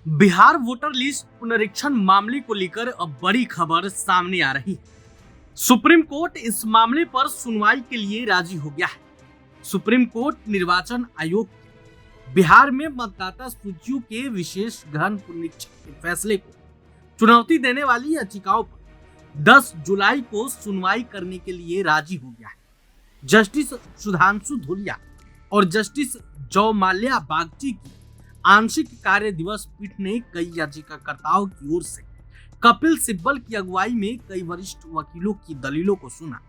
Bihar voter list पुनरीक्षण मामले को लेकर अब बड़ी खबर सामने आ रही है। सुप्रीम कोर्ट इस मामले पर सुनवाई के लिए राजी हो गया है। सुप्रीम कोर्ट निर्वाचन आयोग बिहार में मतदाता सूचियों के विशेष गहन पुनरीक्षण के फैसले को चुनौती देने वाली याचिकाओं पर 10 जुलाई को सुनवाई करने के लिए राजी हो गया है। जस्टिस सुधांशु धूलिया और जस्टिस जौ माल्या बागची की आंशिक कार्य दिवस पीठ ने कई याचिकाकर्ताओं की ओर से कपिल सिब्बल की अगुवाई में कई वरिष्ठ वकीलों की दलीलों को सुना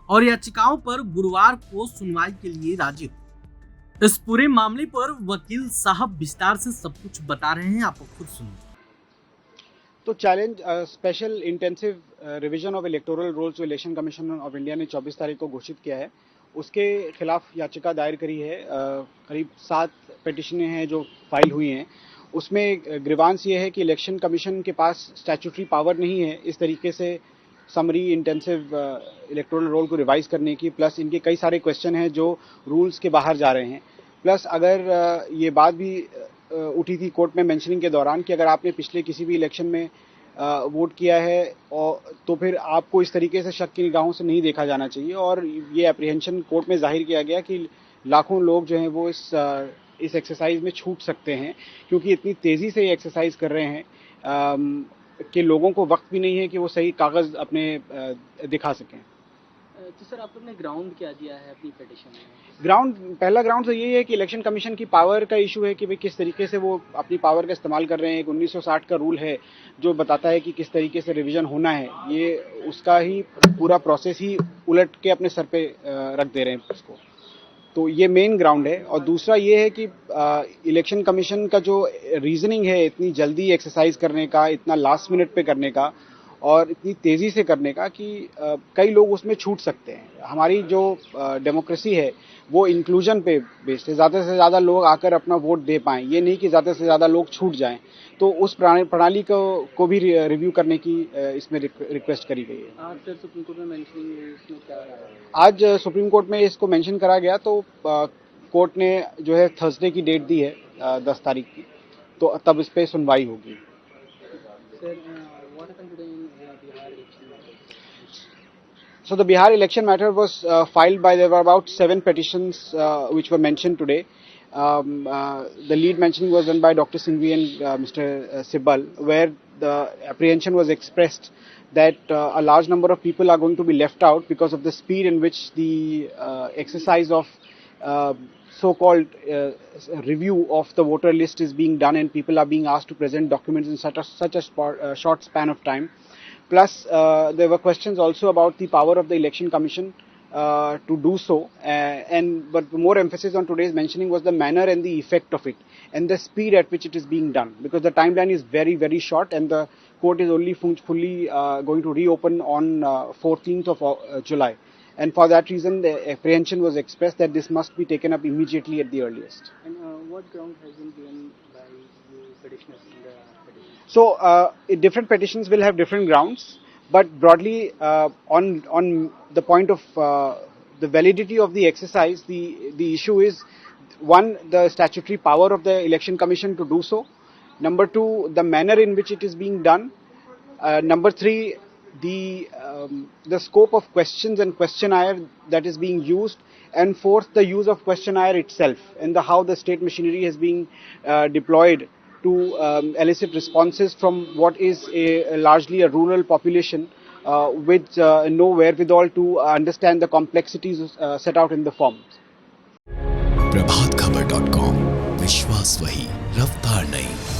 और याचिकाओं पर गुरुवार को सुनवाई के लिए राजी हुए। इस पूरे मामले पर वकील साहब विस्तार से सब कुछ बता रहे हैं, आप खुद सुनिए। तो challenge special intensive revision of electoral rolls जो इलेक्शन कमीशन ऑफ इंडिया ने 24 तारीख को घोषित किया है, उसके खिलाफ याचिका दायर करी है। करीब 7 पिटिशनें हैं जो फाइल हुई हैं। उसमें ग्रीवांस ये है कि इलेक्शन कमीशन के पास स्टैट्यूटरी पावर नहीं है इस तरीके से समरी इंटेंसिव इलेक्टोरल रोल को रिवाइज करने की। प्लस इनके कई सारे क्वेश्चन हैं जो रूल्स के बाहर जा रहे हैं। प्लस अगर ये बात भी उठी थी कोर्ट में मेंशनिंग के दौरान कि अगर आपने पिछले किसी भी इलेक्शन में वोट किया है और तो फिर आपको इस तरीके से शक की निगाहों से नहीं देखा जाना चाहिए। और ये एप्रीहेंशन कोर्ट में जाहिर किया गया कि लाखों लोग जो हैं वो इस एक्सरसाइज में छूट सकते हैं, क्योंकि इतनी तेजी से ये एक्सरसाइज कर रहे हैं कि लोगों को वक्त भी नहीं है कि वो सही कागज अपने दिखा सकें। तो सर, आप लोग ने ग्राउंड क्या दिया है अपनी पिटीशन में? पहला ग्राउंड तो यही है कि इलेक्शन कमीशन की पावर का इशू है कि भाई किस तरीके से वो अपनी पावर का इस्तेमाल कर रहे हैं। एक 1960 का रूल है जो बताता है कि किस तरीके से रिवीजन होना है। ये उसका ही पूरा प्रोसेस ही उलट के अपने सर पे रख दे रहे हैं उसको। तो ये मेन ग्राउंड है। और दूसरा ये है कि इलेक्शन कमीशन का जो रीजनिंग है इतनी जल्दी एक्सरसाइज करने का, इतना लास्ट मिनट पे करने का और इतनी तेजी से करने का कि कई लोग उसमें छूट सकते हैं। हमारी जो डेमोक्रेसी है वो इंक्लूजन पे बेस्ड है। ज़्यादा से ज़्यादा लोग आकर अपना वोट दे पाएं, ये नहीं कि ज़्यादा से ज़्यादा लोग छूट जाएं। तो उस प्रणाली को भी रिव्यू करने की इसमें रिक्वेस्ट करी गई है। आज सुप्रीम कोर्ट में मेंशनिंग इसमें क्या है? आज सुप्रीम कोर्ट में इसको मेंशन करा गया। तो कोर्ट ने जो है थर्सडे की डेट दी है 10 तारीख की, तो तब इस पर सुनवाई होगी। What happened today in Bihar election? So the Bihar election matter was filed by, there were about 7 petitions which were mentioned today. The lead mentioning was done by Dr. Singhvi and Mr. Sibbal, where the apprehension was expressed that a large number of people are going to be left out because of the speed in which the exercise of so-called review of the voter list is being done, and people are being asked to present documents in such a short span of time. Plus, there were questions also about the power of the election commission to do so, but more emphasis on today's mentioning was the manner and the effect of it, and the speed at which it is being done, because the timeline is very, very short, and the court is only fully going to reopen on 14th of July. And for that reason, the apprehension was expressed that this must be taken up immediately at the earliest. And what ground has been given by you petitioners in the petition? So, different petitions will have different grounds, but broadly, on the point of the validity of the exercise, the issue is, one, the statutory power of the election commission to do so. Number 2, the manner in which it is being done. Number 3, the scope of questions and questionnaire that is being used, and 4th, the use of questionnaire itself and how the state machinery is being deployed to elicit responses from what is largely a rural population with no wherewithal to understand the complexities set out in the forms. प्रभातखबर.com, विश्वास वही, रफ्तार नहीं।